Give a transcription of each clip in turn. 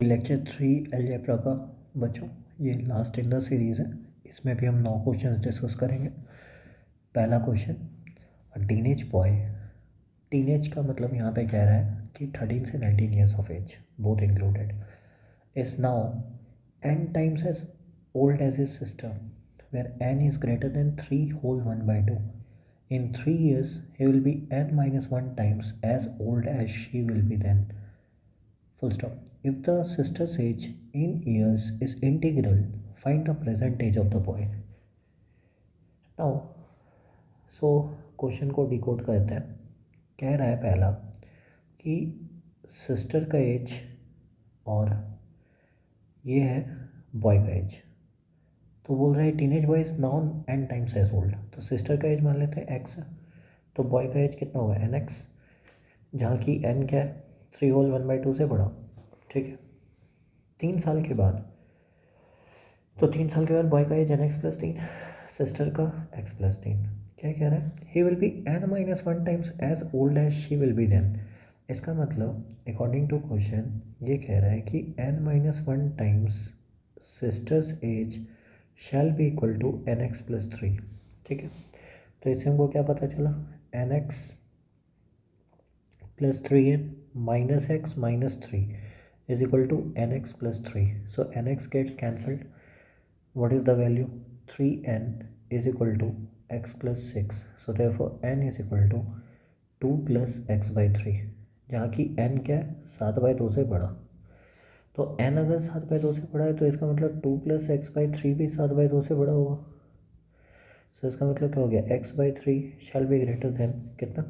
Lecture 3 algebra का बच्चों, ये लास्ट इन द सीरीज़ है। इसमें भी हम 9 क्वेश्चंस डिस्कस करेंगे। पहला क्वेश्चन, टीनेज बॉय। टीनेज का मतलब यहाँ पे कह रहा है कि 13 से 19 years of age both included is now n times as old as his sister, where n is greater than 3 whole 1/2. In 3 years he will be n minus 1 times as old as she will be then. Full stop. If the sister's age in years is integral, find the present age of the boy. Now, so question को decode करते हैं। कह रहा है पहला कि sister का as और ये है बॉय का एज। तो बोल रहा है teenage boy is now n times as old. तो सिस्टर का एज मान लेते हैं x है, तो बॉय का एज कितना होगा nx, जहाँ की n क्या है 3 होल 1/2 से बड़ा। ठीक है, 3 साल के बाद, तो 3 साल के बाद बॉय का एज n(x+3), सिस्टर का x+3। क्या कह रहा है, he will be n-1 times as old as she will be then. इसका मतलब अकॉर्डिंग टू क्वेश्चन ये कह रहा है कि n-1 times sister's age shall be equal to nx+3। ठीक है, तो इससे हमको क्या पता चला, nx+3 है minus x minus 3 is equal to nx+3. So nx gets cancelled. What is the value? 3n is equal to x plus 6. So therefore n is equal to 2 plus x by 3, जहाँ की n क्या है 7/2 से बड़ा। तो n अगर 7/2 से बड़ा है तो इसका मतलब 2 plus x by 3 भी 7/2 से बड़ा होगा। सो इसका मतलब क्या हो गया, x/3 shell be greater then कितना,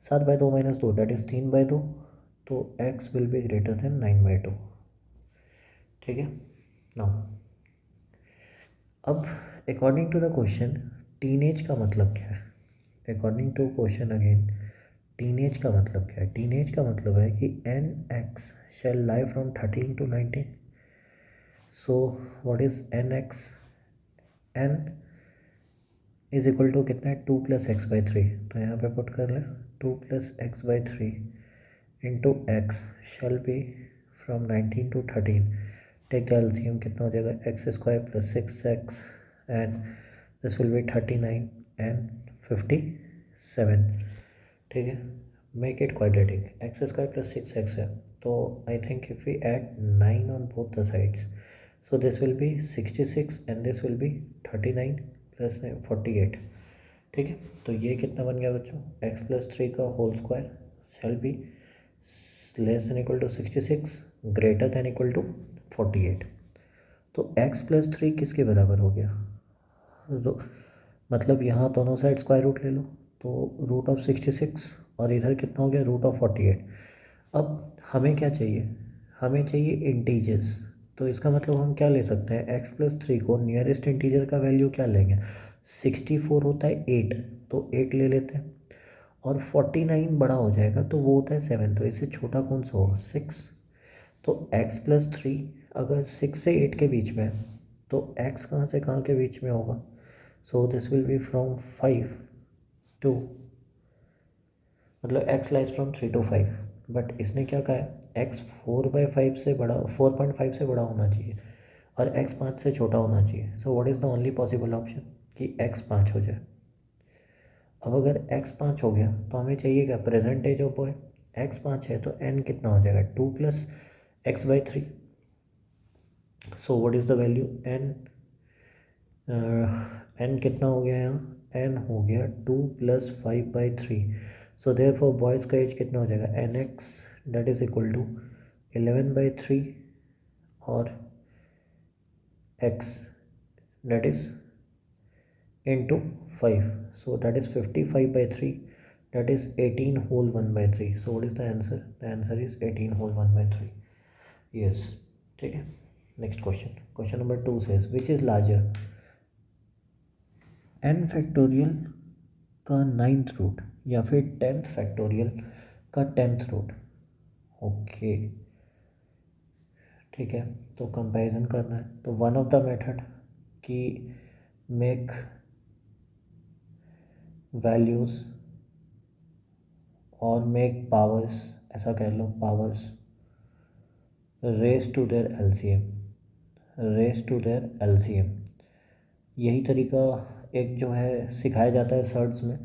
7/2 माइनस 2 डेट इज 3/2, तो x will be greater than 9/2। ठीक है, नाउ अब according to the question teenage का मतलब क्या है। According to question again, teenage का मतलब क्या है। टीनेज का मतलब है कि nx shall lie from 13 to 19. So what is nx, n is equal to कितना है 2 plus x/3। तो यहाँ पे पुट कर लें 2 plus x/3 into x shall be from 19 to 13। Take the LCM, कितना हो जाएगा x² + 6x and this will be 39 and 57। ठीक है, make it quadratic. x² + 6x है, तो I think if we add 9 on both the sides, so this will be 66 and this will be 39 + 48। ठीक है, तो ये कितना बन गया बच्चों, x+3 का whole square shall be less than equal to 66 greater than equal to 48। तो x+3 किसके बराबर हो गया, तो मतलब यहाँ दोनों साइड स्क्वायर रूट ले लो, तो √66 और इधर कितना हो गया √48। अब हमें क्या चाहिए, हमें चाहिए इंटीजर्स। तो इसका मतलब हम क्या ले सकते हैं, x+3 को नियरेस्ट इंटीजर का वैल्यू क्या लेंगे, 64 होता है 8, तो 8 ले लेते हैं, और 49 बड़ा हो जाएगा तो वो होता है 7, तो इससे छोटा कौन सा होगा 6। तो x+3 अगर 6 से 8 के बीच में है तो x कहाँ से कहाँ के बीच में होगा, so this will be from 5 to, मतलब x lies from 3 to 5। But इसने क्या कहा है, x 4/5 से बड़ा, 4.5 से बड़ा होना चाहिए और x 5 से छोटा होना चाहिए। सो what is the only possible option कि x 5 हो जाए। अब अगर x 5 हो गया तो हमें चाहिए क्या, present age of boy. x 5 है तो n कितना हो जाएगा 2 + x/3। So what is the value n, n कितना हो गया यहाँ, n हो गया 2 + 5/3। सो देयरफॉर बॉयज़ का एज कितना हो जाएगा nx that is equal to 11/3 और x that is into 5, so that is 55/3, that is 18 whole 1/3। so what is the answer, the answer is 18 whole 1/3। yes, ठीक है। Next question, question number 2 says which is larger, n factorial का 9th root या फिर 10th factorial का 10th root. Okay, ठीक है, तो comparison करना है। तो वन ऑफ द मेथड की मेक वैल्यूज़ और मेक पावर्स, ऐसा कह लो powers raise to their LCM, raise to their LCM. यही तरीका एक जो है सिखाया जाता है सर्ट्स में।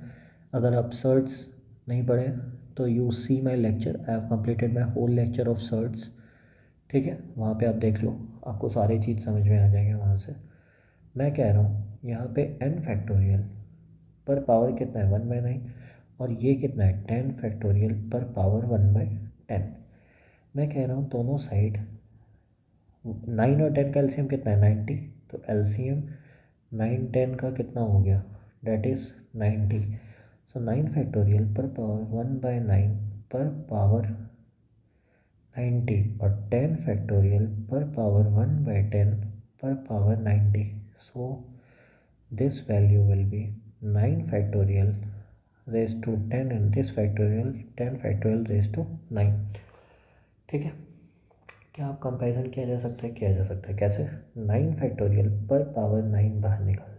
अगर आप सर्ट्स नहीं पढ़े तो you see my lecture, I have completed my whole lecture of surds, ठीक है, वहाँ पे आप देख लो, आपको सारी चीज़ समझ में आ जाएंगे वहाँ से। मैं कह रहा हूँ यहाँ पे n फैक्टोरियल पर पावर कितना है 1/9, और ये कितना है 10 फैक्टोरियल पर पावर 1/10। मैं कह रहा हूँ दोनों साइड 9 और 10 का एलसीएम कितना है 90, तो एलसीएम 9 10 का कितना हो गया, डेट इज़ 90। सो 9 फैक्टोरियल पर पावर 1/9 पर पावर 90 और 10 फैक्टोरियल पर पावर 1/10 पर power 90। So this value will be 9 factorial raise to 10 and this factorial 10 factorial raise to 9। ठीक है, क्या आप कंपैरिजन किया जा सकता है? किया जा सकता है। कैसे? 9 फैक्टोरियल पर पावर 9 बाहर निकाल लो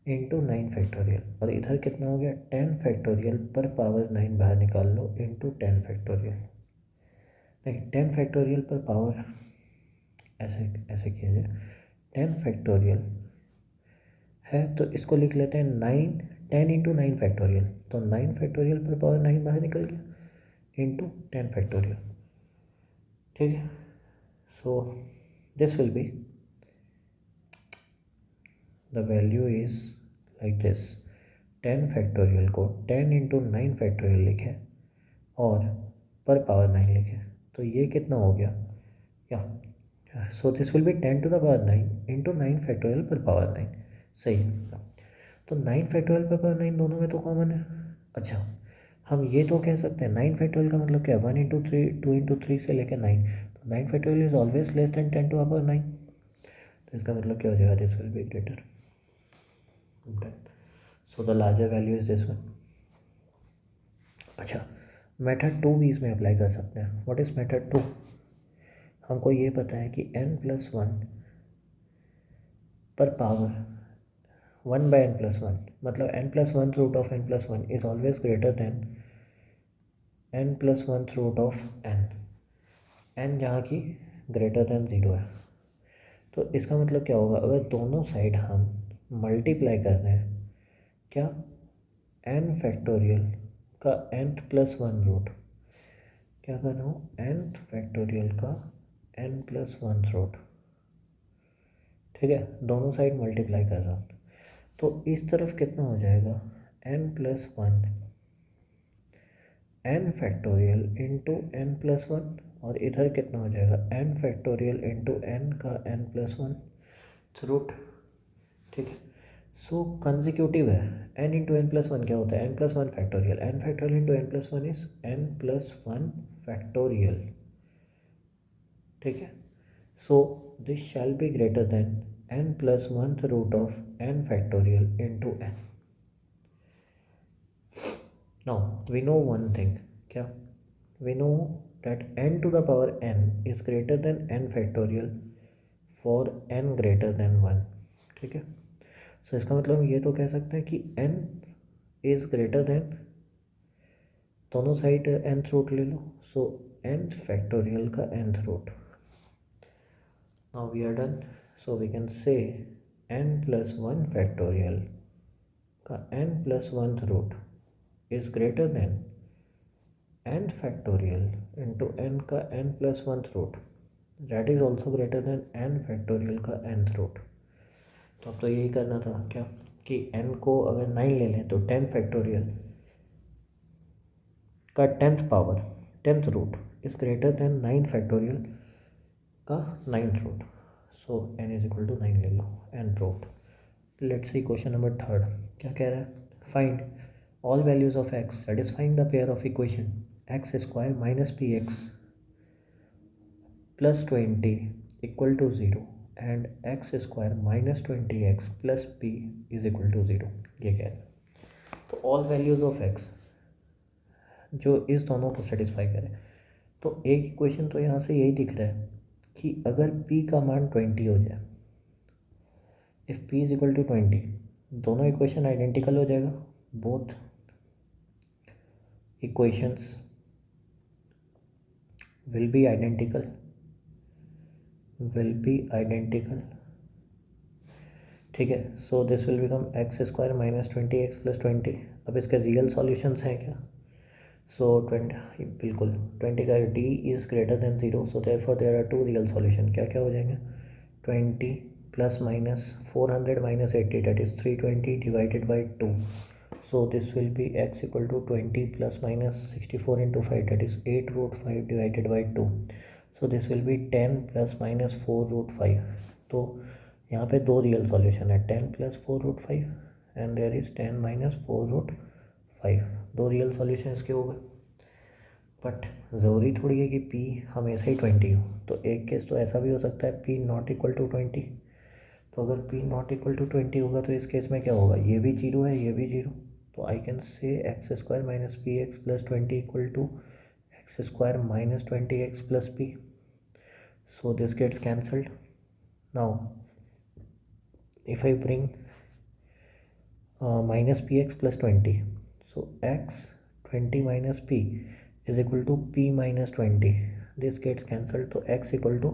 इंटू 9 फैक्टोरियल, और इधर कितना हो गया 10 फैक्टोरियल पर पावर 9 बाहर निकाल लो इंटू 10 फैक्टोरियल। देखिए 10 फैक्टोरियल पर पावर ऐसे ऐसे किया जाए, 10 फैक्टोरियल है तो इसको लिख लेते हैं 9 10 इंटू 9 फैक्टोरियल, तो 9 फैक्टोरियल पर पावर 9 बाहर निकल गया इंटू 10 फैक्टोरियल। ठीक है, so this will be the value is like this, 10 factorial को 10 इंटू 9 फैक्टोरियल लिखे और पर पावर 9 लिखे, तो ये कितना हो गया, या so this will be 10 to the power 9 into 9 factorial पर पावर 9। सही है, तो 9 फैक्टोरियल पर पावर 9 दोनों में तो कॉमन है। अच्छा, हम ये तो कह सकते हैं 9 फैक्टोरियल का मतलब क्या है 1 इंटू 3 2 इंटू 3 से लेकर 9, तो 9 factorial is always less than 10 to the power 9, तो इसका मतलब क्या हो जाएगा, this will be greater. So the larger value is this one. अच्छा, मेथड 2 भी इसमें अप्लाई कर सकते हैं। What is method 2? हमको ये पता है कि n+1 पर पावर 1/n+1, मतलब n+1 root of n+1 is always greater than n+1 root of n जहाँ की ग्रेटर देन 0 है। तो इसका मतलब क्या होगा, अगर दोनों साइड हम मल्टीप्लाई कर रहे हैं, क्या n फैक्टोरियल का n+1 रूट, क्या कर रहा हूँ n फैक्टोरियल का n+1 रूट, ठीक है, दोनों साइड मल्टीप्लाई कर रहा हूँ, तो इस तरफ कितना हो जाएगा n+1 n factorial into n+1, और इधर कितना हो जाएगा n फैक्टोरियल इंटू n का n+1 रूट। ठीक है, सो कंजिक्यूटिव है, n इंटू n+1 क्या होता है n+1 factorial, n factorial into n+1 is n+1 factorial. ठीक है, so this shall be greater than n+1 root of n factorial into n। Now we know one thing, क्या? We know that n to the power n is greater than n factorial for n greater than 1। ठीक है, so इसका मतलब हम ये तो कह सकते हैं कि n is greater than, दोनों साइड nth रूट ले लो, सो nth फैक्टोरियल का nth root. Now we are done, so we can say n+1 factorial का n+1 root is greater than n factorial into n का n+1 root, that is also greater than n factorial का nth root. तो अब तो यही करना था क्या, कि n को अगर 9 ले लें तो 10 फैक्टोरियल का 10th power 10th root is greater than 9 factorial का 9th root, so n is equal to 9 ले लो, n proved. Let's see question number 3, क्या कह रहा है, find all values of x satisfying the pair of equation x square minus px plus 20 equal to 0 and x square minus 20x plus p is equal to 0। ये कह रहे हैं, तो all values of x जो इस दोनों को satisfy करें, तो एक इक्वेशन तो यहाँ से यही दिख रहा है कि अगर p का मान 20 हो जाए, if p is equal to 20, दोनों इक्वेशन आइडेंटिकल हो जाएगा, both equations will be identical। Will be identical, ठीक है। So this will become x square minus 20x plus 20। अब इसके रियल सॉल्यूशंस हैं क्या? सो 20, बिल्कुल 20 का d is greater than 0, so therefore there are two real solution. क्या क्या हो जाएंगे? 20 plus minus 400 minus 80 that is 320 divided by 2, so this will be x equal to 20 plus minus 64 into 5 that is 8 root 5 divided by 2, so this will be 10 plus minus 4 root 5। तो यहाँ पे दो real solution है, 10 plus 4 root 5 and there is 10 minus 4 root 5। दो real solution इसके हो गए, but ज़रूरी थोड़ी है कि p हमेशा ही 20 हो। तो एक केस तो ऐसा भी हो सकता है p नॉट इक्वल टू 20। तो अगर p नॉट इक्वल टू 20 होगा तो इस केस में क्या होगा? ये भी जीरो है, ये भी जीरो। तो I can say x square minus p x plus 20 equal to x square minus 20x plus p. So this gets cancelled. Now if I bring minus px plus 20, so x 20 minus p is equal to p minus 20, this gets cancelled, तो x equal to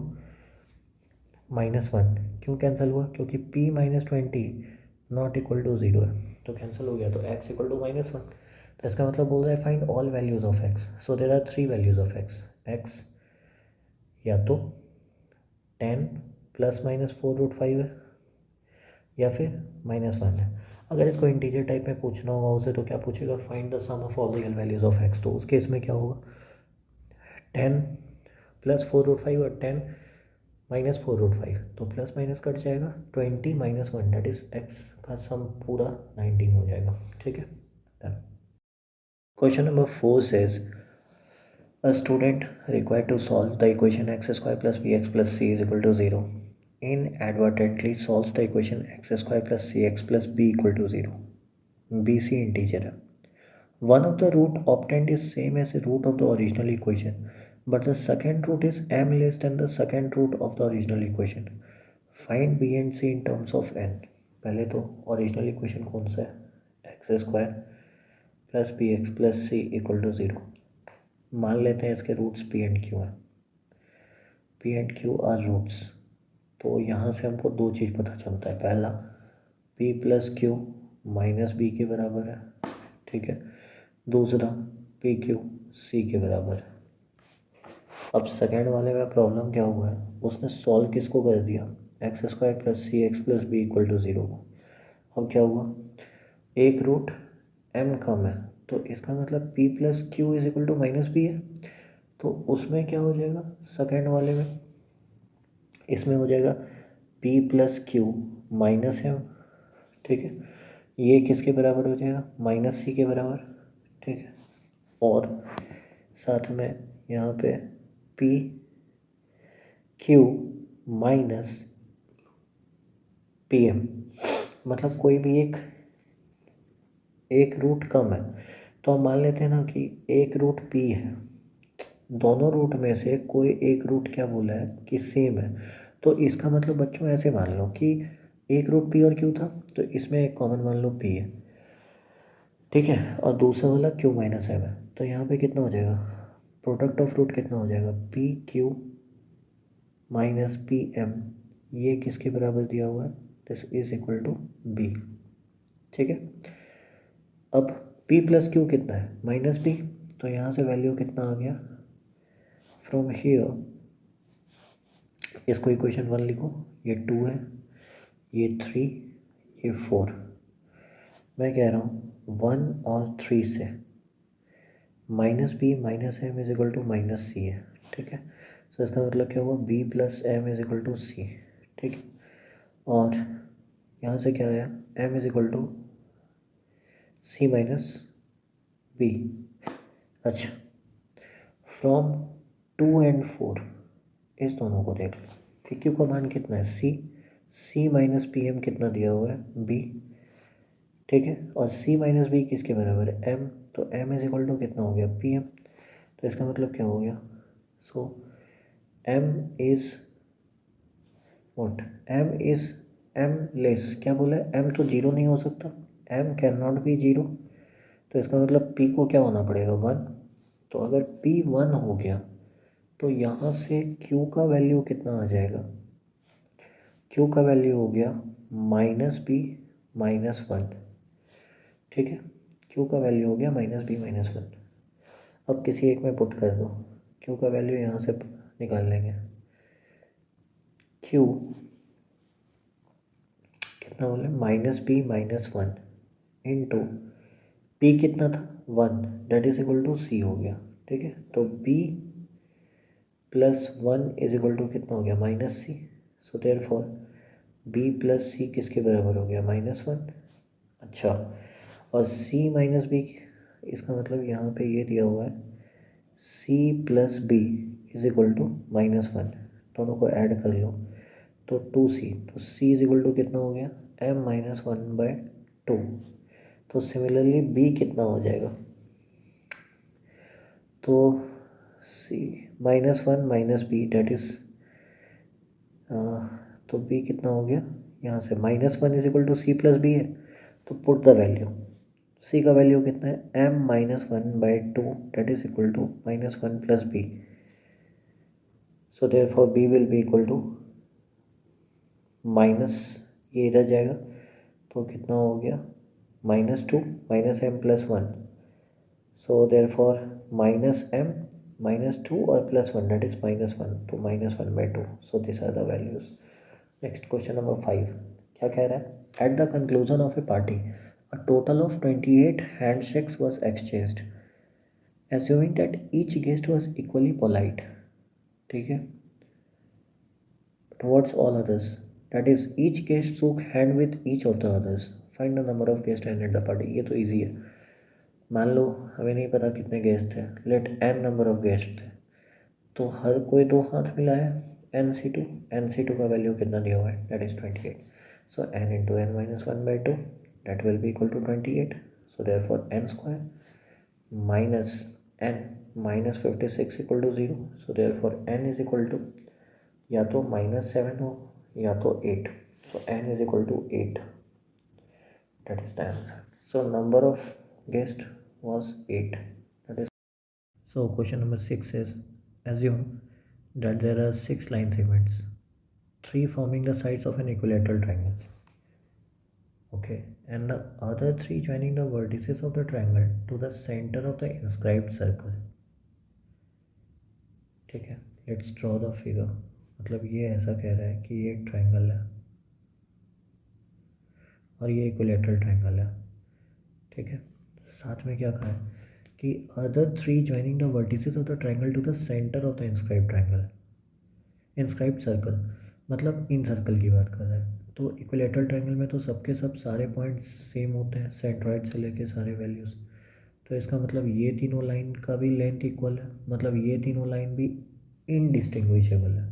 -1। क्यों cancel हुआ? क्योंकि p minus 20 not equal to 0 है, तो cancel हो गया। तो x equal to -1, तो इसका मतलब बोल रहा है find all values of x। So there are three values of x या तो 10 प्लस माइनस 4 रूट 5 है या फिर -1 है। अगर इसको इंटीजर टाइप में पूछना होगा उसे तो क्या पूछेगा? Find the sum of all real values of x। तो उस केस में क्या होगा? 10 प्लस 4 रूट 5 और 10 माइनस 4 रूट 5, तो प्लस माइनस कट जाएगा, 20 माइनस 1 डेट इज x का सम पूरा 19 हो जाएगा, ठीक है। Done. Question number 4 says a student required to solve the equation x square plus bx plus c is equal to 0 inadvertently solves the equation x square plus cx plus b equal to 0। bc integer है। One of the root obtained is same as the root of the original equation, but the second root is m less than the second root of the original equation। Find b and c in terms of n। पहले तो original equation कौन सा है? X square plus b x plus c equal to 0। मान लेते हैं इसके roots p and q हैं, p and q are roots. तो यहाँ से हमको दो चीज़ पता चलता है। पहला, p plus q minus b के बराबर है, ठीक है। दूसरा, पी क्यू सी के बराबर है। अब सेकेंड वाले में प्रॉब्लम क्या हुआ है? उसने सॉल्व किसको कर दिया? X square plus c x plus b equal to 0 को। अब क्या हुआ? एक रूट m कम है, तो इसका मतलब p plus q is equal to minus b है। तो उसमें क्या हो जाएगा? सेकेंड वाले में इसमें हो जाएगा p plus q minus m, ठीक है। ये किसके बराबर हो जाएगा? माइनस सी के बराबर, ठीक है। और साथ में यहाँ पे p q minus p m, मतलब कोई भी एक रूट कम है। तो हम मान लेते हैं ना कि एक रूट p है, दोनों रूट में से कोई एक रूट क्या बोला है कि सेम है। तो इसका मतलब बच्चों ऐसे मान लो कि एक रूट p और q था, तो इसमें एक कॉमन मान लो p है, ठीक है। और दूसरा वाला q माइनस m है, तो यहाँ पे कितना हो जाएगा? प्रोडक्ट ऑफ रूट कितना हो जाएगा? p q minus p m, ये किसके बराबर दिया हुआ है? This is equal to b, ठीक है। अब p प्लस क्यू कितना है? माइनस b, तो यहाँ से वैल्यू कितना आ गया? फ्रॉम हियर इसको इक्वेशन 1 लिखो, ये 2 है, ये 3, ये 4। मैं कह रहा हूँ 1 और 3 से minus B minus M is equal to minus C है, ठीक है। सो इसका मतलब क्या हुआ? B plus M is equal to C, ठीक है। और यहाँ से क्या आया? M is equal to C minus B. अच्छा, फ्रॉम 2 एंड 4 इस दोनों को देख लो। पी क्यू का मान कितना है? सी माइनस पी एम कितना दिया हुआ है? बी, ठीक है। और सी माइनस बी किसके बराबर है? एम, तो एम इज इक्वल टू कितना हो गया? P M. तो इसका मतलब क्या हो गया? So M is what? M is M less, क्या बोला है? एम तो जीरो नहीं हो सकता, M can not be zero. तो इसका मतलब पी को क्या होना पड़ेगा? 1। तो अगर पी 1 हो गया तो यहाँ से Q का वैल्यू कितना आ जाएगा? Q का वैल्यू हो गया -b -1। ठीक है, Q का वैल्यू हो गया -b -1। अब किसी एक में पुट कर दो, Q का वैल्यू यहाँ से निकाल लेंगे। Q कितना बोले? -b -1 इंटू P कितना था? 1, that is equal to C हो गया। ठीक है, तो B +1 इज इक्वल टू कितना हो गया? -C। सो देयरफॉर B + C किसके बराबर हो गया? -1। अच्छा, और C - B, इसका मतलब यहाँ पे ये दिया हुआ है C + B is equal to -1। दोनों को ऐड कर लो तो 2C, तो C इज इक्वल टू कितना हो गया? m - 1/2। तो सिमिलरली B कितना हो जाएगा? तो C -1 - B डेट इज, तो B कितना हो गया? यहाँ से -1 is equal to C + B है, तो पुट द वैल्यू। C का वैल्यू कितना है? m - 1/2 that is equal to -1 + B। So therefore B will be equal to minus, ये इधर जाएगा तो कितना हो गया? -2 -m + 1। सो देयरफॉर -m -2 और +1 डेट इज -1, तो -1/2। So this are the values. Next question number 5 क्या कह रहा है? At the conclusion of a party a total of 28 handshakes was exchanged, assuming that each guest was equally polite, ठीक है, towards all others. That is, each guest shook hand with each of the others. Find the number of guests attended the party. ये तो easy है। मान लो हमें नहीं पता कितने गेस्ट थे, let n number of guest थे, तो हर कोई 2 हाथ मिलाया, NC2 का वैल्यू कितना दिया हुआ है? That is 28। So n into n - 1/2 that will be equal to 28. So therefore n square minus n minus 56 equal to 0. So therefore n is equal to या तो -7 हो या तो 8. So n is equal to 8. That is the answer. So number of guests was 8. That is. So question number 6 is, assume that there are 6 line segments, 3 forming the sides of an equilateral triangle. Okay, and the other 3 joining the vertices of the triangle to the center of the inscribed circle. ठीक है, let's draw the figure. मतलब ये ऐसा कह रहा है कि ये एक ट्रायंगल है और ये इक्विलेटरल ट्रायंगल है। ठीक है, साथ में क्या कहा है कि other 3 joining the vertices of the triangle to the center of the inscribed triangle, inscribed circle, मतलब इन सर्कल की बात कर रहा है। तो इक्विलेटरल ट्रायंगल में तो सबके सब सारे पॉइंट्स सेम होते हैं, सेंट्रॉइड से लेके सारे वैल्यूज़। तो इसका मतलब ये तीनों लाइन का भी लेंथ इक्वल है, मतलब ये तीनों लाइन भी इनडिस्टिंग्विशेबल है।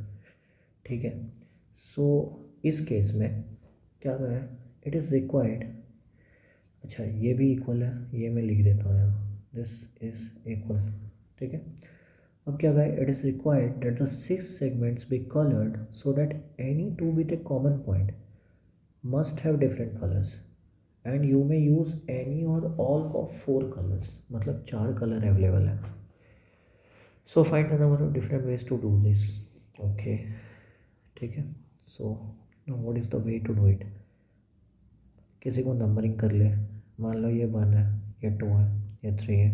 ठीक है, सो इस केस में क्या कहा है? इट इज़ रिक्वायर्ड, अच्छा ये भी इक्वल है, ये मैं लिख देता हूँ यहाँ, दिस इज इक्वल। ठीक है, अब क्या कहा है? It is required that the 6 segments be coloured so that any 2 with a common point must have different colours and you may use any or all of 4 colours, मतलब 4 colour available है। So find the number of different ways to do this. Okay, ठीक है, so what is the way to do it? किसी को numbering कर ले, मान लो ये 1 है, ये 2 है, ये 3 है,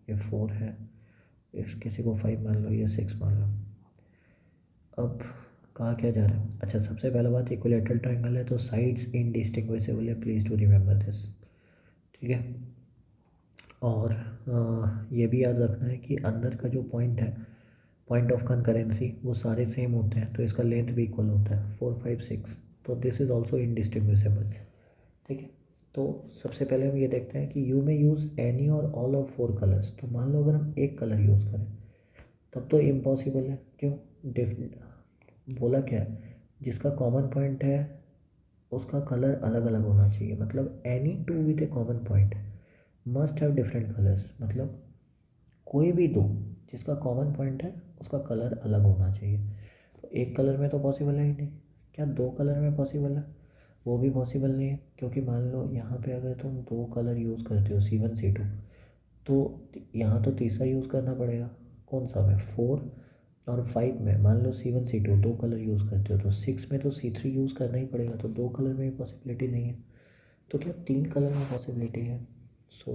ये 4 है, इस किसी को 5 मान लो, ये 6 मान लो। अब कहा क्या जा रहा है? अच्छा, सबसे पहला बात, इक्विलेटरल ट्रायंगल है तो साइड्स इनडिस्टिंग्विशेबल है, प्लीज़ टू रिमेंबर दिस। ठीक है, और ये भी याद रखना है कि अंदर का जो पॉइंट है, पॉइंट ऑफ कंकरेंसी, वो सारे सेम होते हैं, तो इसका लेंथ भी इक्वल होता है 4 5 6, तो दिस इज़ ऑल्सो इनडिस्टिंग्विशेबल। ठीक है, तो सबसे पहले हम ये देखते हैं कि यू में use any or all of 4 colours. तो मान लो अगर हम एक कलर यूज़ करें तब तो इम्पॉसिबल है। क्यों? बोला क्या है? जिसका कॉमन पॉइंट है उसका कलर अलग अलग होना चाहिए, मतलब any 2 with a common point must have different colours, मतलब कोई भी 2 जिसका कॉमन पॉइंट है उसका कलर अलग होना चाहिए। तो एक कलर में तो पॉसिबल है ही नहीं। क्या 2 कलर में पॉसिबल है? वो भी पॉसिबल नहीं है, क्योंकि मान लो यहाँ पे अगर तुम 2 कलर यूज़ करते हो C1 C2, तो यहाँ तो तीसरा यूज़ करना पड़ेगा। कौन सा है? 4 और 5 में मान लो C1 C2 दो कलर यूज़ करते हो, तो 6 में तो C3 यूज़ करना ही पड़ेगा, तो दो कलर में पॉसिबिलिटी नहीं है, तो क्या तीन कलर में पॉसिबिलिटी है। सो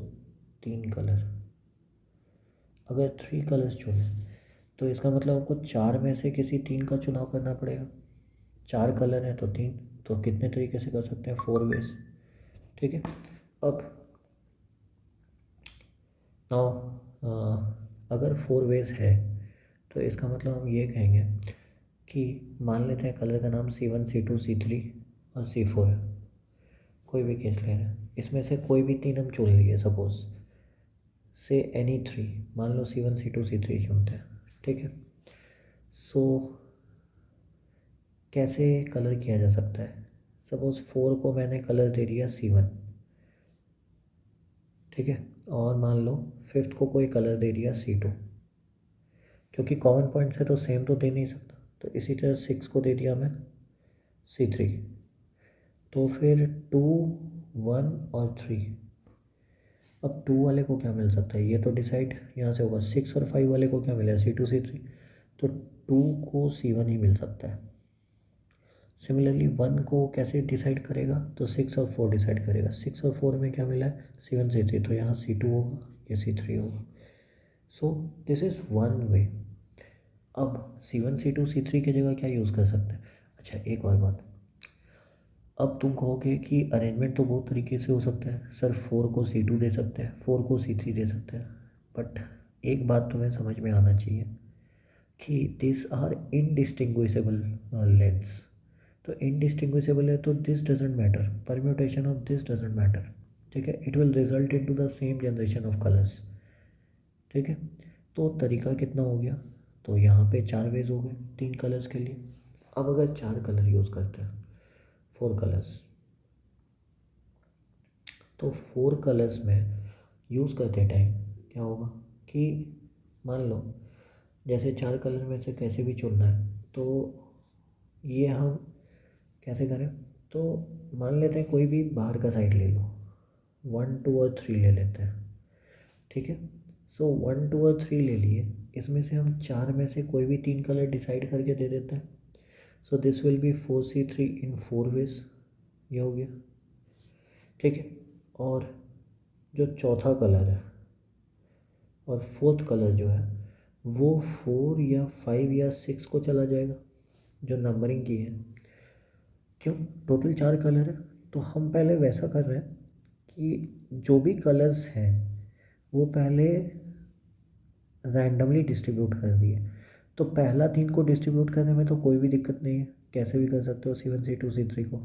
तीन कलर, अगर 3 कलर्स चुने तो इसका मतलब आपको चार में से किसी तीन का चुनाव करना पड़ेगा। चार कलर हैं तो तीन, तो कितने तरीके से कर सकते हैं, 4 वेज। ठीक है, अब नाउ अगर 4 वेज है तो इसका मतलब हम ये कहेंगे कि मान लेते हैं कलर का नाम C1 C2 C3 और C4 है, कोई भी केस ले रहे हैं, इसमें से कोई भी तीन हम चुन लिए, सपोज से एनी थ्री, मान लो C1 C2 C3 चुनते हैं। ठीक है, सो कैसे कलर किया जा सकता है, सपोज 4 को मैंने कलर दे दिया C1, ठीक है, और मान लो फिफ्थ को कोई कलर दे दिया C2, क्योंकि कॉमन पॉइंट्स है तो सेम तो दे नहीं सकता, तो इसी तरह 6 को दे दिया मैं C3, तो फिर 2 1 और 3, अब 2 वाले को क्या मिल सकता है, ये तो डिसाइड यहाँ से होगा। 6 और 5 वाले को क्या मिला है, C2 C3, तो 2 को C1 ही मिल सकता है। सिमिलरली 1 को कैसे डिसाइड करेगा, तो 6 और 4 डिसाइड करेगा। 6 और 4 में क्या मिला है, C1 C3, तो यहाँ C2 होगा, ये C3 होगा। So this is one way. अब C1 C2 C3 की जगह क्या यूज़ कर सकते हैं। अच्छा, एक और बात, अब तुम कहोगे कि अरेंजमेंट तो बहुत तरीके से हो सकता है सर, 4 को C2 दे सकते हैं, 4 को C3 दे सकते हैं, बट एक बात तुम्हें समझ में आना चाहिए कि दिस आर इनडिस्टिंग्विशेबल लेंस। तो इनडिस्टिंग्विशेबल है तो this doesn't matter, permutation of this doesn't matter. ठीक है, it will result in to the same generation of colours. ठीक है, तो तरीका कितना हो गया, तो यहाँ पे 4 वेज हो गए तीन कलर्स के लिए। अब अगर 4 कलर यूज़ करते हैं, 4 कलर्स, तो 4 कलर्स में यूज़ करते टाइम क्या होगा कि मान लो जैसे 4 कलर में से कैसे भी चुनना है, तो ये हम कैसे करें, तो मान लेते हैं कोई भी बाहर का साइड ले लो, 1 2 और 3 ले लेते हैं। ठीक है, सो 1 2 और 3 ले लिए, इसमें से हम चार में से कोई भी तीन कलर डिसाइड करके दे देते हैं। So this will be 4C3 in 4 ways, ये हो गया। ठीक है, और जो चौथा कलर है और फोर्थ कलर जो है वो 4 या 5 या 6 को चला जाएगा, जो नंबरिंग की है। क्यों, टोटल 4 कलर है, तो हम पहले वैसा कर रहे हैं कि जो भी कलर्स हैं वो पहले रैंडमली डिस्ट्रीब्यूट कर दिए। तो पहला तीन को डिस्ट्रीब्यूट करने में तो कोई भी दिक्कत नहीं है, कैसे भी कर सकते हो C1 C2 C3 को।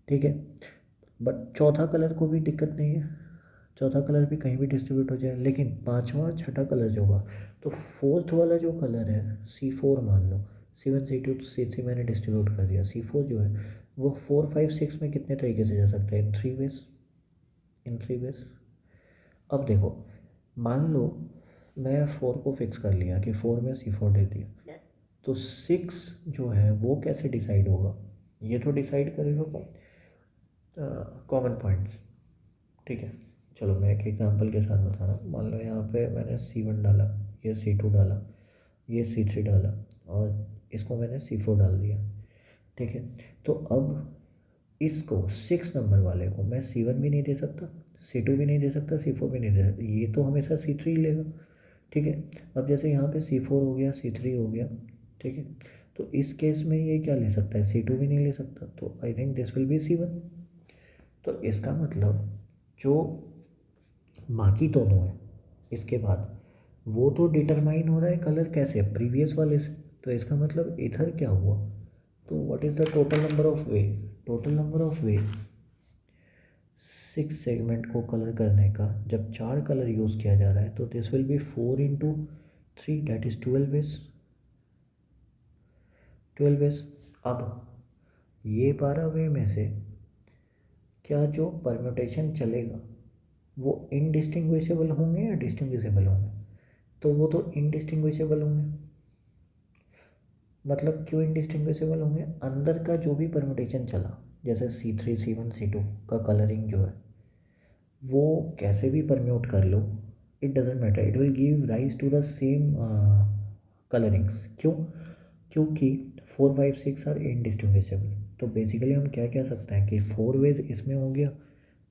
ठीक है, बट चौथा कलर को भी दिक्कत नहीं है, चौथा कलर भी कहीं भी डिस्ट्रीब्यूट हो जाए, लेकिन पांचवा छठा कलर जो होगा, तो फोर्थ वाला जो कलर है C4, मान लो C1 C2 C3 मैंने डिस्ट्रीब्यूट कर दिया, C4 जो है वो 4 5 6 में कितने तरीके से जा सकता है, इन 3 वेज, इन 3 वेज। अब देखो, मान लो मैं 4 को फिक्स कर लिया कि 4 में C4 दे दिया, तो 6 जो है वो कैसे डिसाइड होगा, ये तो डिसाइड करेगा कॉमन पॉइंट्स। ठीक है, चलो मैं एक एग्जांपल के साथ बता रहा हूँ। मान लो यहाँ पे मैंने C1 डाला, ये C2 डाला, ये C3 डाला, और इसको मैंने C4 डाल दिया। ठीक है, तो अब इसको 6 नंबर वाले को मैं C1 भी नहीं दे सकता, C2 भी नहीं दे सकता, C4 भी नहीं दे सकता, ये तो हमेशा C3 ही लेगा। ठीक है, अब जैसे यहाँ पे C4 हो गया, C3 हो गया। ठीक है, तो इस केस में ये क्या ले सकता है, C2 भी नहीं ले सकता, तो I think this will B C1। तो इसका मतलब जो बाकी दोनों है इसके बाद, वो तो डिटरमाइन हो रहा है कलर कैसे, प्रीवियस वाले से, तो इसका मतलब इधर क्या हुआ, तो what is the total number of way, total number of way 6 segment को कलर करने का जब 4 कलर यूज़ किया जा रहा है, तो this will be 4 into 3, that is 12 ways, 12 ways. अब ये 12 वे में से क्या जो परम्यूटेशन चलेगा वो इनडिस्टिंग्विशेबल होंगे या डिस्टिंग्विशेबल होंगे, तो वो तो इनडिस्टिंग्विशेबल होंगे। मतलब क्यों इनडिस्टिंग्विशेबल होंगे, अंदर का जो भी परम्यूटेशन चला, जैसे C3 C1 C2 का कलरिंग जो है वो कैसे भी परम्यूट कर लो, it doesn't matter, it will give rise to the same colourings. क्यों? क्योंकि 4 5 6 आर इनडिस्टिंग्विशेबल। तो बेसिकली हम क्या कह सकते हैं कि 4 वेज इसमें हो गया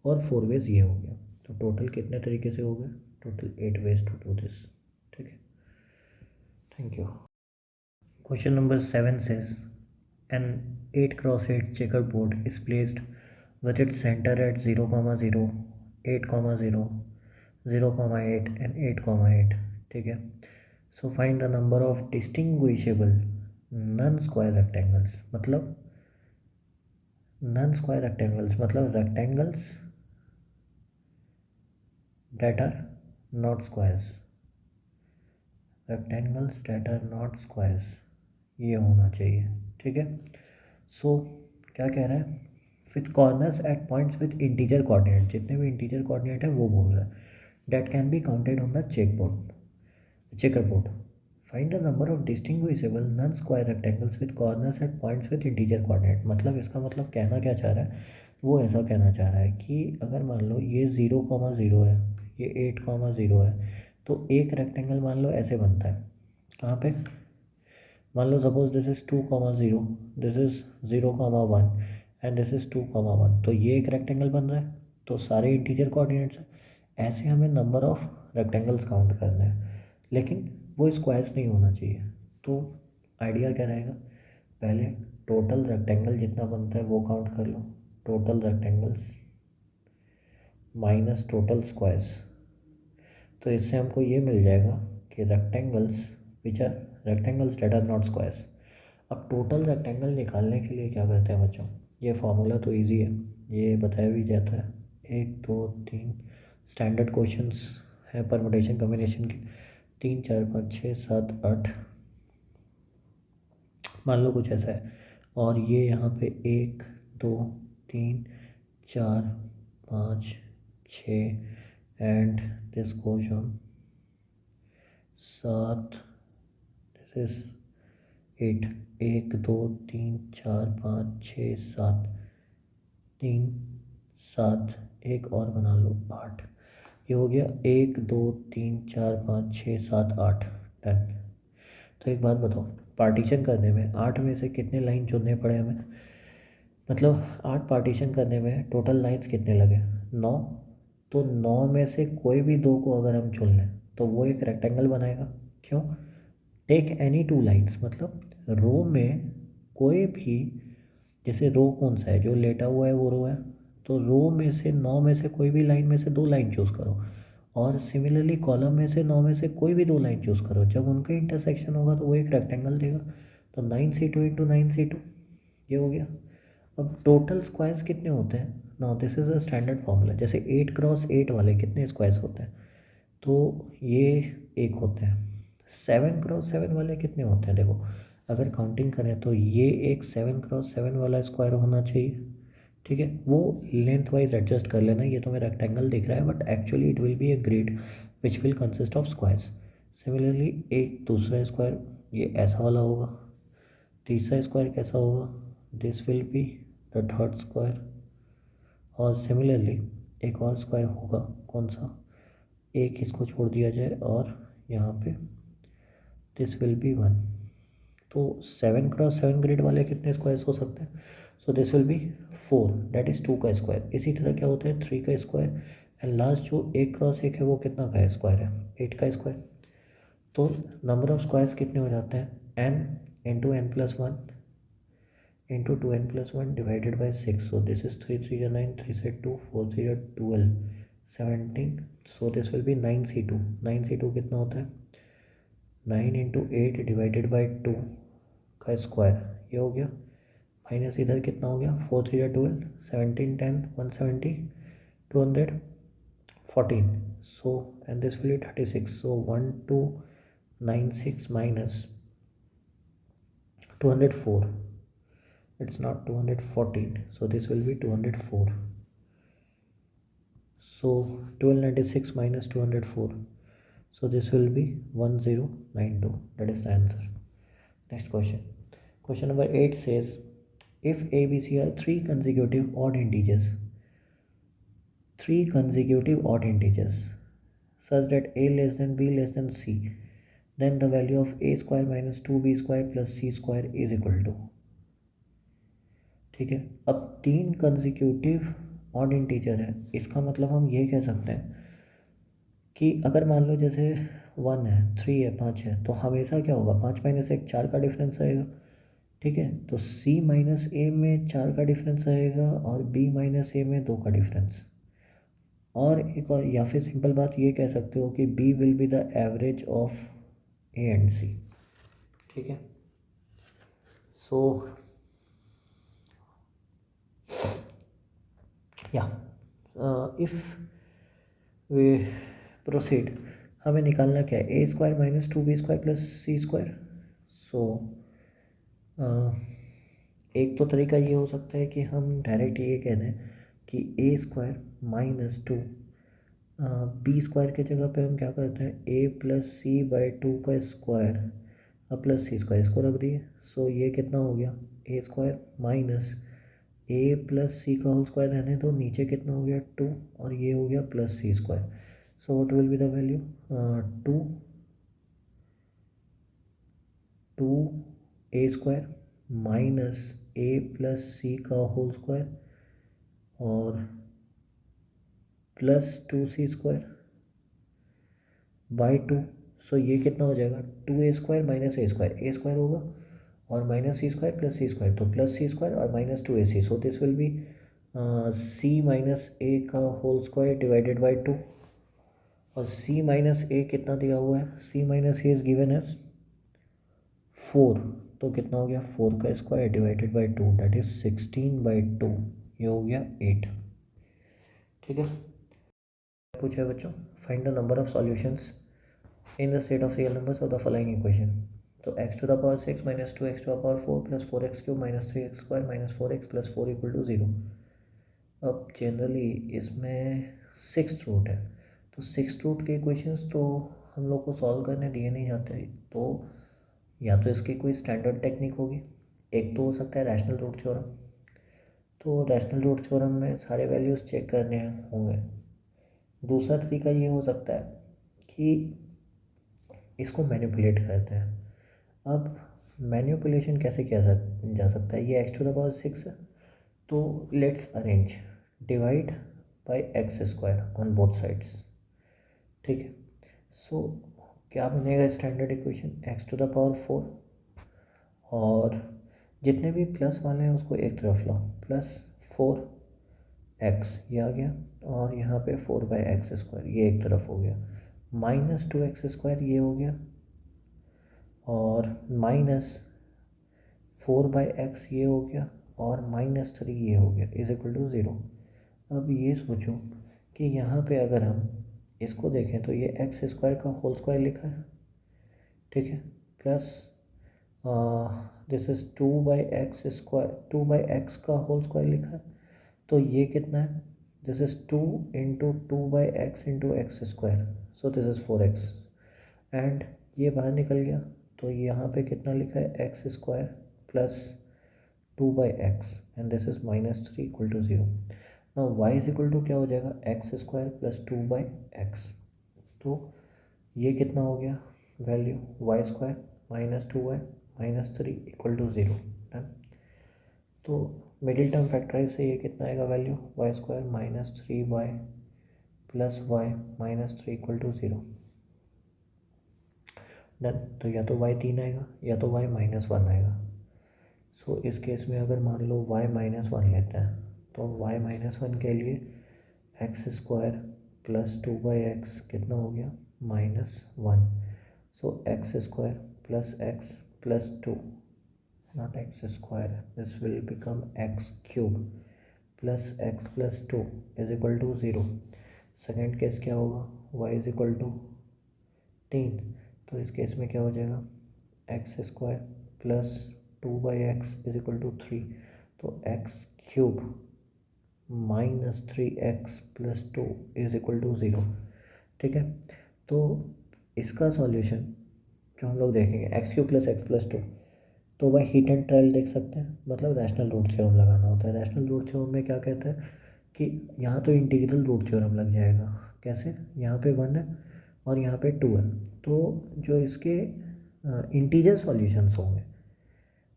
और 4 वेज ये हो गया। तो टोटल कितने तरीके से हो गए? Total 8 ways to do this. ठीक है, thank you. Question number 7 says an 8 cross 8 checkerboard is placed with its center at 0, 0, 8, 0, 0, 8 and 8, 8. ठीक है, so find the number of distinguishable non square rectangles. मतलब नन स्क्वायर रेक्टेंगल्स मतलब rectangles that are not squares, rectangles that are not squares ये होना चाहिए। ठीक है, so क्या कह रहा है? With corners at points with integer coordinate, जितने भी इंटीजर कोऑर्डिनेट है वो बोल रहा है। That can be counted on the checker board. Find the number of distinguishable non square rectangles with corners at points with integer coordinate. मतलब इसका मतलब कहना क्या चाह रहा है? वो ऐसा कहना चाह रहा है कि अगर मान लो ये 0, 0 है, ये 8, 0 है, तो एक रेक्टेंगल मान लो ऐसे बनता है। कहाँ पे? मान लो suppose this is 2, 0, this is 0, 1 and this is 2, 1। तो ये एक रेक्टेंगल बन रहा है, तो सारे इंटीजर कोऑर्डिनेट्स हैं। ऐसे हमें नंबर ऑफ रेक्टेंगल्स काउंट करने हैं, लेकिन वो स्क्वायर्स नहीं होना चाहिए। तो आइडिया क्या रहेगा? पहले टोटल रेक्टेंगल जितना बनता है वो काउंट कर लो, total rectangles minus total squares. तो इससे हमको ये मिल जाएगा कि rectangles which are rectangles that are not squares. अब टोटल रेक्टेंगल निकालने के लिए क्या करते हैं बच्चों? ये फार्मूला तो इजी है, ये बताया भी जाता है। 1 2 3 स्टैंडर्ड क्वेश्चंस हैं परमुटेशन कॉम्बिनेशन के। 3 4 5 6 7 8 मान लो कुछ ऐसा है। और ये यहाँ पे 1 2 3 4 5 6 and this goes on 7, this is 8। 1 2 3 4 5 6 7 3 7 एक और बना लो 8। ये हो गया 1 2 3 4 5 6 7 8 डन। तो एक बात बताओ, पार्टीशन करने में 8 में से कितने लाइन चुनने पड़े हमें? मतलब 8 पार्टीशन करने में टोटल लाइंस कितने लगे? 9। तो 9 में से कोई भी 2 को अगर हम चुन लें तो वो एक रेक्टेंगल बनाएगा। क्यों? टेक एनी 2 लाइंस, मतलब रो में कोई भी, जैसे रो कौन सा है? जो लेटा हुआ है वो रो है। तो रो में से 9 में से कोई भी लाइन में से 2 लाइन चूज़ करो, और सिमिलरली कॉलम में से 9 में से कोई भी 2 लाइन चूज़ करो। जब उनका इंटरसेक्शन होगा तो वो एक रेक्टेंगल देगा। तो 9c2 इंटू 9c2 ये हो गया। अब टोटल स्क्वायर्स कितने होते हैं? Now this is a standard formula. जैसे 8 क्रॉस 8 वाले कितने स्क्वायर्स होते हैं? तो ये एक होते हैं। 7 क्रॉस 7 वाले कितने होते हैं? देखो अगर काउंटिंग करें तो ये एक 7 क्रॉस 7 वाला स्क्वायर होना चाहिए। ठीक है, वो लेंथ वाइज एडजस्ट कर लेना। ये तुम्हें रेक्टेंगल दिख रहा है but actually it will be a grid which will consist of squares. Similarly एक दूसरा स्क्वायर ये ऐसा वाला होगा। तीसरा स्क्वायर कैसा होगा? This will be the third square. और सिमिलरली एक और स्क्वायर होगा, कौन सा? एक इसको छोड़ दिया जाए और यहाँ पे दिस विल बी 1। तो 7 क्रॉस 7 ग्रिड वाले कितने स्क्वायर्स हो सकते हैं? So this will be 4, that is 2 का स्क्वायर। इसी तरह क्या होता है? 3 का स्क्वायर। एंड लास्ट जो 1 क्रॉस 1 है वो कितना का स्क्वायर है? 8 का स्क्वायर। तो नंबर ऑफ स्क्वायर्स कितने हो जाते हैं? n into n plus 1 into 2n+1 divided by 6। So this is 3 3 9, 3 से 2, 4 3 12, 17। सो this will B 9c2। 9c2 कितना होता है? 9 इंटू 8 डिवाइडेड बाई 2 का स्क्वायर, ये हो गया। माइनस इधर कितना हो गया? 4 3 12, 17 10 170 214। So and this will B 36। So 1296 minus 204, it's not 214, so this will be 204. So 1296 minus 204, so this will be 1092. That is the answer. Next question. Question number 8 says if a b c are three consecutive odd integers such that a less than b less than c, then the value of a square minus 2b² plus c square is equal to, ठीक है। अब 3 consecutive odd integer है, इसका मतलब हम ये कह सकते हैं कि अगर मान लो जैसे 1 है, 3 है, 5 है, तो हमेशा क्या होगा, 5 माइनस 1 4 का डिफरेंस आएगा, ठीक है। तो c माइनस ए में 4 का डिफरेंस आएगा और b माइनस ए में 2 का डिफरेंस। और एक और, या फिर सिंपल बात ये कह सकते हो कि b will be the average of a and c, ठीक है। सो या इफ वे प्रोसीड, हमें निकालना क्या है, a² minus 2b² plus c²। सो एक तो तरीका ये हो सकता है कि हम डायरेक्ट ये कह दें कि a² माइनस 2, b² के जगह पे हम क्या करते हैं, a प्लस सी बाई 2 का स्क्वायर अब प्लस c², इसको रख दिए। सो ये कितना हो गया, a² minus A plus C का होल स्क्वायर रहने दो, नीचे कितना हो गया 2, और ये हो गया plus c²। So what will be the value, 2a² minus A plus C का होल स्क्वायर और प्लस 2c² बाई 2। सो ये कितना हो जाएगा, 2a² माइनस a² होगा और माइनस c² प्लस c², तो प्लस c² और minus 2ac। So this will be c minus A का होल स्क्वायर डिवाइडेड बाई 2, और c माइनस ए कितना दिया हुआ है, c minus a is given as 4, तो कितना हो गया 4 का square divided by 2, that is 16/2, ये हो गया 8, ठीक है। पूछा है बच्चों, find the number of solutions in the set of real numbers of the following equation. तो x to the power 6 minus 2x to the power 4 plus 4x³ minus 3x² minus 4x plus 4 equal to 0। अब generally इसमें 6th root है, तो 6th root के equations तो हम लोग को सॉल्व करने दिए नहीं जाते, तो या तो इसकी कोई स्टैंडर्ड टेक्निक होगी, एक तो हो सकता है रैशनल रूट थ्योरम। तो रैशनल रूट थ्योरम में सारे वैल्यूज़ चेक करने होंगे। दूसरा तरीका ये हो सकता है कि इसको मैनिपुलेट करते हैं। अब मैनिपुलेशन कैसे किया जा सकता है, ये x टू द पावर 6 है, तो let's arrange divide by x² on both sides, ठीक है। सो क्या बनेगा standard equation, x to the power 4, और जितने भी प्लस वाले हैं उसको एक तरफ लो, प्लस 4x ये आ गया, और यहाँ पे 4/x² ये एक तरफ हो गया, माइनस 2x² ये हो गया, और माइनस 4/x ये हो गया, और माइनस 3 ये हो गया, इज इक्वल टू 0। अब ये सोचो कि यहाँ पे अगर हम इसको देखें तो ये x² का होल स्क्वायर लिखा है, ठीक है, प्लस दिस इज 2/x का होल स्क्वायर लिखा है, तो ये कितना है, this is 2 into 2/x into x², so this is 4x, and ये बाहर निकल गया, तो यहाँ पे कितना लिखा है, x² plus 2/x and this is minus 3 equal to 0। Now y is equal to क्या हो जाएगा, x² प्लस 2/x, तो ये कितना हो गया value, y² minus 2y minus 3 equal to 0, done. तो मिडिल टर्म फैक्टराइज से ये कितना आएगा value, y² minus 3y plus y minus 3 equal to 0, done. तो या तो y 3 आएगा या तो y माइनस 1 आएगा। सो इस केस में अगर मान लो y माइनस 1 लेते हैं, तो y माइनस 1 के लिए x² प्लस 2/x कितना हो गया, -1, so x² plus x plus 2, not x², this will become x³ plus x plus 2 is equal to 0। Second case क्या होगा, y इज इक्वल टू 3, तो इस केस में क्या हो जाएगा, x² plus 2/x is equal to 3, तो x³ minus 3x plus 2 is equal to 0, ठीक है। तो इसका सॉल्यूशन जो हम लोग देखेंगे x³ प्लस x प्लस 2, तो भाई हीट एंड ट्रायल देख सकते हैं, मतलब रैशनल रूट थ्योरम लगाना होता है। रैशनल रूट थ्योरम में क्या कहते हैं कि यहाँ तो इंटीग्रल रूट थ्योरम लग जाएगा, कैसे, यहाँ पे 1 है और यहाँ पे 2 है, तो जो इसके इंटीजर सॉल्यूशंस होंगे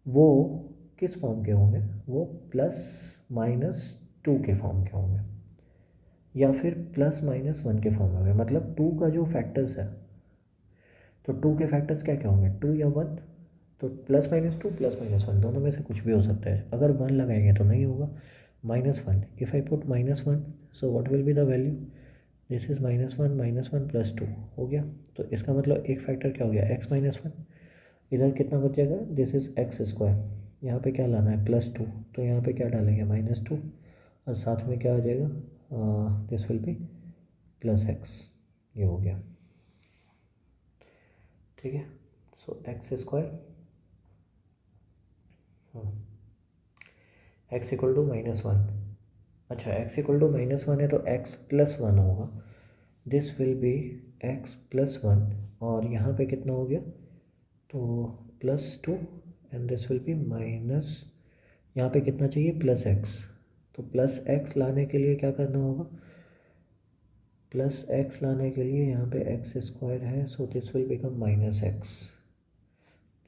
वो किस फॉर्म के होंगे, वो प्लस माइनस 2 के फॉर्म के होंगे या फिर प्लस माइनस 1 के फॉर्म में होंगे। मतलब 2 का जो फैक्टर्स है, तो 2 के फैक्टर्स क्या क्या होंगे, 2 या 1, तो प्लस माइनस 2 प्लस माइनस 1 दोनों में से कुछ भी हो सकता है। अगर 1 लगाएंगे तो नहीं होगा, -1, if I put -1 so what will be the value, this is -1 plus 2 हो गया। तो इसका मतलब एक फैक्टर क्या हो गया, x-1। इधर कितना बच जाएगा, दिस इज़ x², यहाँ पे क्या लाना है +2, तो यहाँ पे क्या डालेंगे -2 और साथ में क्या आ जाएगा, दिस विल बी +x, ये हो गया। ठीक है, सो x², x इक्वल टू -1, अच्छा x इक्वल टू -1 है तो x+1 होगा, दिस विल बी x+1, और यहाँ पे कितना हो गया, तो +2 and this will B minus, यहाँ पे कितना चाहिए +x, तो +x लाने के लिए क्या करना होगा, +x लाने के लिए यहाँ पे x² है, so this will become -x,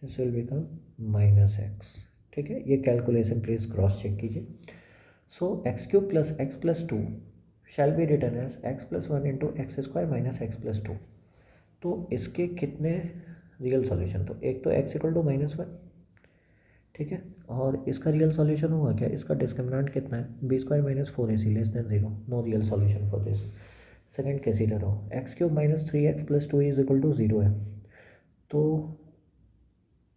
this will become -x। ठीक है, ये कैलकुलेशन प्लीज क्रॉस चेक कीजिए। So x³ plus x+2 shall be written as x+1 into x² minus x+2। तो इसके कितने रियल सॉल्यूशन, तो एक तो x इक्वल टू -1, ठीक है, और इसका रियल सॉल्यूशन हुआ क्या, इसका डिस्क्रिमिनेंट कितना है, b² minus 4ac less than 0, no real solution for this. Second case इधर हो, x³ minus 3x plus 2 is equal to 0 है, तो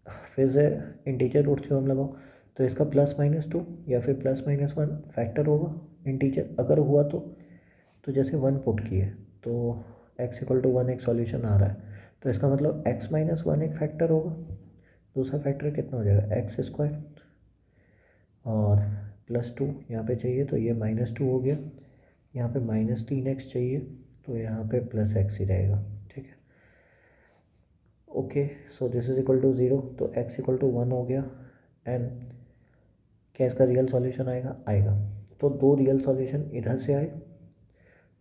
फिर से इंटीजर रूट थ्योरम लगाओ, तो इसका +-2 या फिर +-1 फैक्टर होगा इंटीजर, अगर हुआ तो जैसे 1 पुट किए तो x इक्वल टू 1 एक सॉल्यूशन आ रहा है, तो इसका मतलब x-1 एक फैक्टर होगा, दूसरा फैक्टर कितना हो जाएगा x² और +2 यहाँ पे चाहिए तो ये -2 हो गया, यहाँ पे -3x चाहिए तो यहाँ पे +x ही रहेगा। ठीक है, okay, so this is equal to 0, तो x इक्वल टू 1 हो गया, एंड क्या इसका रियल सॉल्यूशन आएगा, तो 2 रियल सॉल्यूशन इधर से आए,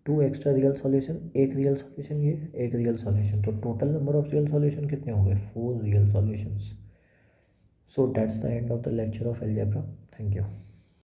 2 एक्स्ट्रा रियल सॉल्यूशन, एक रियल सॉल्यूशन ये, एक रियल सॉल्यूशन, तो total number of real solution कितने हो गए, 4 real solutions. So that's the end of the lecture of algebra, thank you.